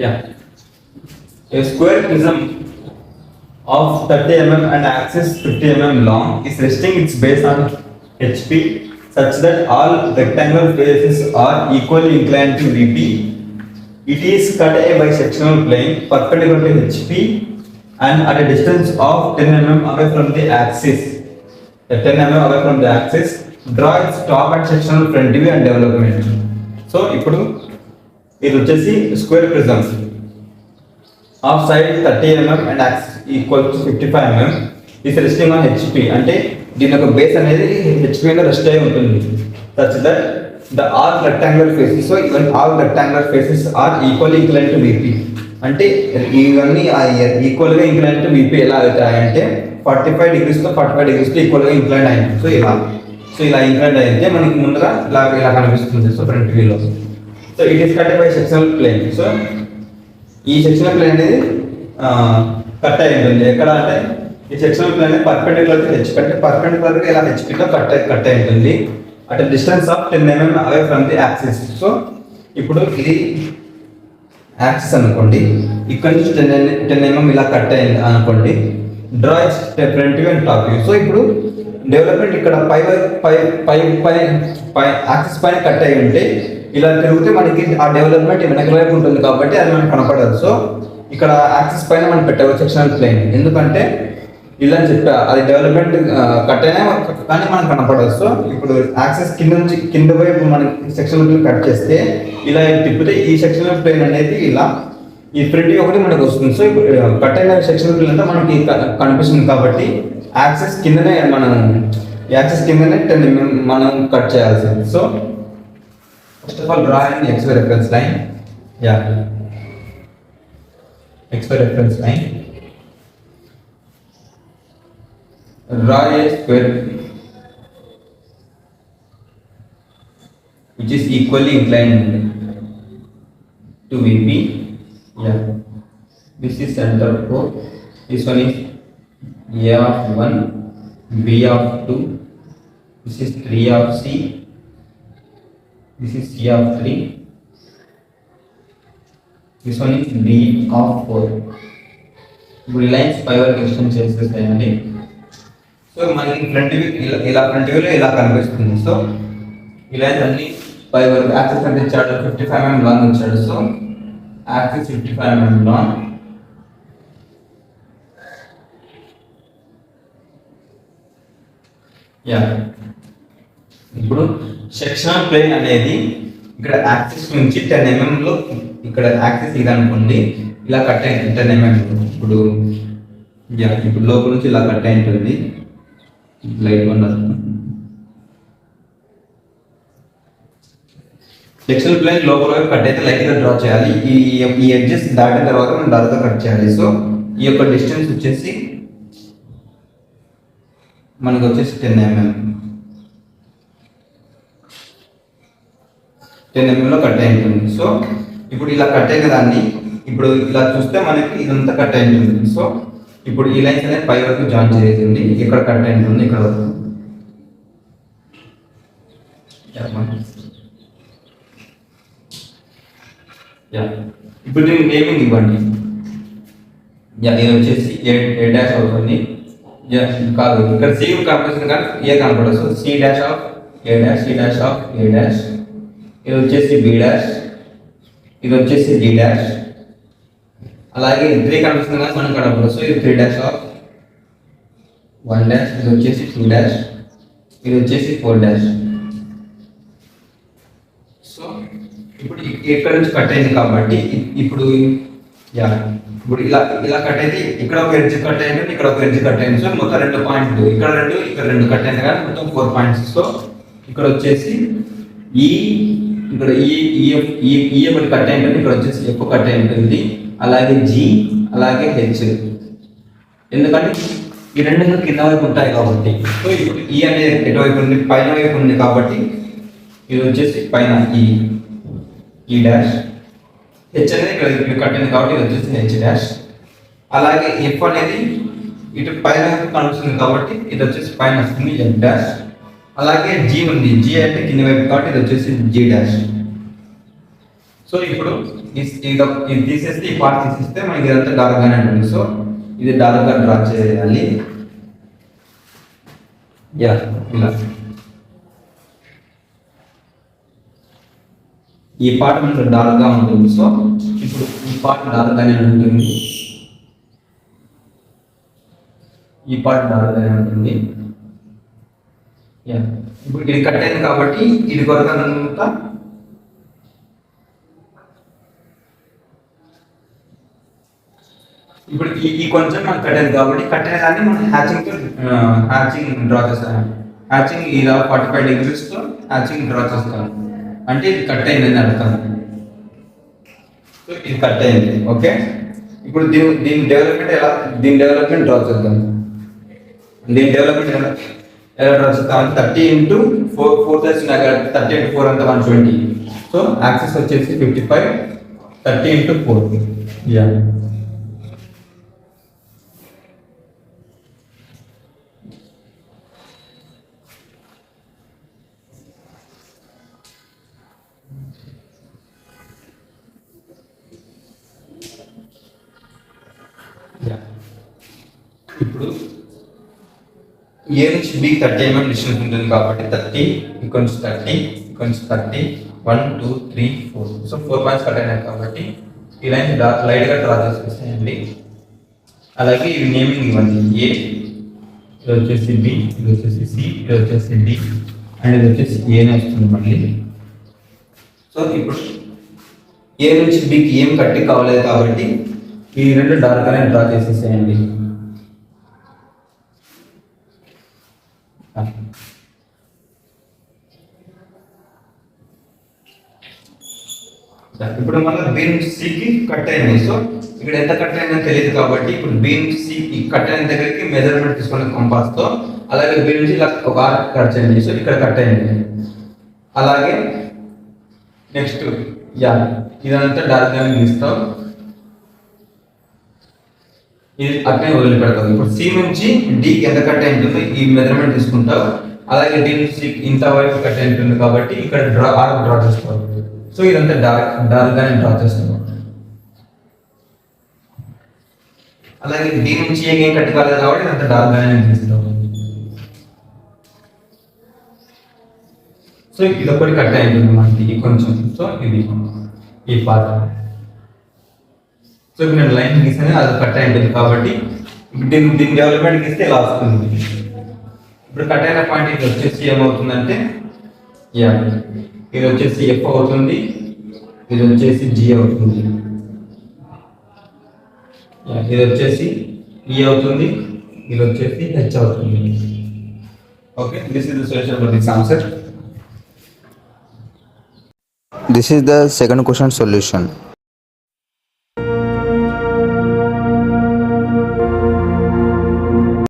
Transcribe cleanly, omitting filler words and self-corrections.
Yeah. A square prism of 30 mm and axis 50 mm long is resting its base on HP such that all rectangular faces are equally inclined to VP. It is cut a bisectional plane perpendicular to HP and at a distance of 10 mm away from the axis. 10 mm away from the axis. Draw its top and sectional front view and development. So, ఇప్పుడు ఇది వచ్చేసి square prism of side 30 mm and axis equal to 55 mm is resting on HP. అంటే దీని యొక్క base అనేది హెచ్పిలో rest అయి ఉంటుంది. Such that the all rectangular faces, so even all rectangular faces are equal incline to VP. అంటే ఇవన్నీ ఈక్వల్గా ఇంక్లైన్ టు విపి ఎలా అవుతాయంటే 45 degrees తో 45 degrees తో ఈక్వల్గా ఇంక్లైన్ అయింది. సో ఇలా ఇంక్లైన్ అయితే మనకి ముందుగా ఇలా కనిపిస్తుంది. సో ఫ్రంట్ వ్యూలో so it is cut by sectional plane. So ఈ సెక్షనల్ ప్లేన్ అనేది కట్ అయి ఉంటుంది. ఎక్కడ అంటే ఈ sectional plane perpendicular to H, అంటే పర్పెండిక్యులర్ గా ఇలా హెచ్పిలో కట్ అయి ఉంటుంది at distance of 10 mm away from the axis. So ఇప్పుడు ఇది యాక్సిస్ అనుకోండి, ఇక్కడ నుంచి 10 mm ఇలా కట్ అయింది అనుకోండి. Draw front view and top view. So ఇప్పుడు డెవలప్మెంట్ ఇక్కడ పై యాక్సిస్ పైన కట్ అయి ఉంటే ఇలా తిరిగితే మనకి ఆ డెవలప్మెంట్ వెనక వైపు ఉంటుంది కాబట్టి అది మనకు కనపడదు. సో ఇక్కడ యాక్సిస్ పైన మనం పెట్టాలి సెక్షనల్ ప్లేన్, ఎందుకంటే ఇలా అని చెప్పా అది డెవలప్మెంట్ కట్ అయినా కానీ మనకు కనపడదు. సో ఇప్పుడు యాక్సిస్ కింద నుంచి కింద వైపు మనకి సెక్షనల్ ప్లేన్ కట్ చేస్తే ఇలా తిప్పితే ఈ సెక్షనల్ ప్లేన్ అనేది ఇలా ఈ ఫ్రంట్ ఒకటి మనకు వస్తుంది. సో ఇప్పుడు కట్ అయిన సెక్షనల్ ప్లేన్ అంతా మనకి కనిపిస్తుంది కాబట్టి యాక్సిస్ కిందనే యాక్సిస్ కిందనే 10 mm మనం కట్ చేయాల్సింది. So first of all, draw an XY reference line. Yeah. XY reference line. Draw a square which is equally inclined to VP. Yeah. This is center O. This one is A of 1, B of 2. This is 3 of C. This is C of 3. This one is D of 4. ఇప్పుడు lines పై వరకు extend చేసేస్తాయండి. So మనకి front view ఇలా front వ్యూలో ఇలా కనిపిస్తుంది. So ఈ lines అన్ని పై వరకు యాక్సిస్ అంటే ఇచ్చాడు 55 mm లాంగ్ ఇచ్చాడు. So axis 55 mm long. Yeah, ఇప్పుడు సెక్షనల్ ప్లేన్ అనేది ఇక్కడ యాక్సిస్ నుంచి 10 mm లో ఇక్కడ యాక్సిస్ ఇది అనుకోండి ఇలా కట్ అయింది 10 mm. ఇప్పుడు ఇప్పుడు లోపల నుంచి ఇలా కట్ అయి ఉంటుంది. లైట్ వన్ సెక్షనల్ ప్లేన్ లోపల వైపు కట్ అయితే లైట్ గా డ్రా చేయాలి. ఈ ఎడ్జెస్ దాటిన తర్వాత మనం డైరెక్ట్ కట్ చేయాలి. సో ఈ యొక్క డిస్టెన్స్ వచ్చేసి మనకు వచ్చేసి 10 mm. 10 mm లో కట్ అయి ఉంటుంది. సో ఇప్పుడు ఇలా కట్ అయిన దాన్ని ఇప్పుడు ఇలా చూస్తే మనకి ఇదంతా కట్ అయి ఉంటుంది. సో ఇప్పుడు ఈ లైన్స్ అనేది పై వరకు జాయిన్ చేసింది. ఇక్కడ కట్ అయి ఉంటుంది ఇక్కడ వరకు. ఇప్పుడు దీనికి నేమింగ్ ఇవ్వండి. ఇది వచ్చేసి ఏ డాష్ అవుతుంది. కాదు, ఇక్కడ సి కనిపిస్తుంది కానీ ఏ కనపడదు. So C dash of A dash, C dash of A dash, ఇది వచ్చేసి బి డాష్, ఇది వచ్చేసి డి డాష్. అలాగే 3 కనిపిస్తుంది కానీ మనకు కనపడదు. సో ఇది 3 డాష్ ఆఫ్ 1 డాష్, ఇది వచ్చేసి 2 డాష్, ఇది వచ్చేసి 4 డాష్. సో ఇప్పుడు ఇక్కడ నుంచి కట్ అయింది కాబట్టి ఇప్పుడు ఇప్పుడు ఇలా కట్ అయితే ఇక్కడ ఒక ఎడ్జ్ కట్ అయింది, ఇక్కడ ఒక ఎడ్జ్ కట్ అయింది. సో మొత్తం 2 పాయింట్లు ఇక్కడ 2 కట్ అయింది కానీ మొత్తం 4 పాయింట్స్. సో ఇక్కడ వచ్చేసి ఇక్కడ ఈ ఒకటి కట్ అయి ఉంటుంది, ఇక్కడ వచ్చేసి ఎఫ్ కట్ అయి ఉంటుంది, అలాగే జి, అలాగే హెచ్. ఎందుకంటే ఈ రెండు కింద వైపు ఉంటాయి కాబట్టి. సో ఇప్పుడు ఈ అనేది ఎటువైపు ఉంది, పైన వైపు ఉంది కాబట్టి ఇది వచ్చేసి పైన ఈ డాష్, హెచ్ అనేది ఇక్కడ కట్ అయింది కాబట్టి ఇది వచ్చేసి హెచ్ డాష్. అలాగే ఎఫ్ అనేది ఇటు పైన కనిపిస్తుంది కాబట్టి ఇది వచ్చేసి పైన వస్తుంది ఎఫ్ డాష్. అలాగే జీ ఉంది, జీ అంటే కింది వైపు కాబట్టి ఇది వచ్చేసి జీ డాష్. సో ఇప్పుడు ఇది తీసేస్తే ఈ పార్ట్ తీసేస్తే మనకి ఇదంతా డార్క్ గానే ఉంటుంది. సో ఇది డార్క్ గా డ్రా చేయాలి. యా ఇలా ఈ పార్ట్ మనకు డార్క్ గా ఉంటుంది. సో ఇప్పుడు ఈ పార్ట్ డార్క్ గానే ఉంటుంది. ఈ పార్ట్ డార్క్ గానే ఉంటుంది. యా ఇప్పుడు ఇది కట్ అయింది కాబట్టి ఇది కొరకు అంతా ఇప్పుడు ఈ కొంచెం మనకు కట్ అయింది కాబట్టి కట్ అయిన దాన్ని మనం హ్యాచింగ్ డ్రా చేస్తాం. హ్యాచింగ్ ఇలా 45 degrees తో హ్యాచింగ్ డ్రా చేస్తాం. అంటే ఇది కట్ అయిందని అర్థం. సో ఇది కట్ అయింది. ఓకే, ఇప్పుడు దీని డెవలప్మెంట్ డ్రా చేద్దాం. దీని డెవలప్మెంట్ ఎలా డ్రా చేస్తాం? 30 into 4 30 into 4 అంతా 120. సో యాక్సిస్ వచ్చేసి 55, 30 into 4. యా ఇప్పుడు ఏ నుంచి బి 30 mm డిస్టెన్స్ ఉంటుంది కాబట్టి 30 equals 30 equals 30 1 2 3 4. So 4 points cut అయినాయి కాబట్టి ఈ లైన్ లైట్ గా డ్రా చేసేసేయండి. అలాగే ఈ నేమింగ్ ఇవ్వండి. ఏ, ఇది వచ్చేసి బి, ఇది వచ్చేసి సి, ఇది వచ్చేసి డి అండ్ ఇది వచ్చేసి ఏనే వస్తుంది మళ్ళీ. సో ఇప్పుడు ఏ నుంచి బికి ఏం కట్టి కావలేదు కాబట్టి ఈ రెండు డార్క్ గా డ్రా చేసేసేయండి. ఇప్పుడు మళ్ళీ బి నుంచి సికి కట్ అయింది. సో ఇక్కడ ఎంత కట్ అయిందని తెలియదు కాబట్టి ఇప్పుడు బి నుంచి సి కట్ అయిన దగ్గరికి మెజర్మెంట్ తీసుకోండి కంపాస్ తో. అలాగే బి నుంచి ఇలా ఒక ఆర్క్ కట్ చేయండి. సో ఇక్కడ కట్ అయింది. అలాగే నెక్స్ట్ యా ఇదంతా డార్క్ గా గీస్తాం. ఇది అట్నే వదిలిపెడతాం. ఇప్పుడు సి నుంచి డికి ఎంత కట్ అయి ఉంటుందో ఈ మెజర్మెంట్ తీసుకుంటావు. అలాగే డి నుంచి ఇంత వైపు కట్ అయి ఉంటుంది కాబట్టి ఇక్కడ ఆర్క్ డ్రా చేస్తావు. సో ఇదంతా డార్క్ గానే డ్రా చేస్తాం. అలాగే డి నుంచి ఏం కట్ కాలేదు కాబట్టి ఇదంతా డార్క్ గానే తీస్తాం. సో ఇది ఒకటి కట్ అయి ఉంటుంది మనకి కొంచెం. సో ఇది ఈ పార్ట్. సో ఇప్పుడు నేను లైన్ గీసాను, అది కట్ అయి ఉంటుంది కాబట్టి దీని డెవలప్మెంట్ గీస్తే ఇలా వస్తుంది. ఇప్పుడు కట్ అయిన పాయింట్ ఇది వచ్చేసి ఏమవుతుందంటే యా ఇది వచ్చేసి ఎఫ్ అవుతుంది, ఇది వచ్చేసి జి అవుతుంది, ఇది వచ్చేసి ఈ అవుతుంది, ఇది వచ్చేసి హెచ్ అవుతుంది. Okay, this is the solution for this answer. This is the second question solution.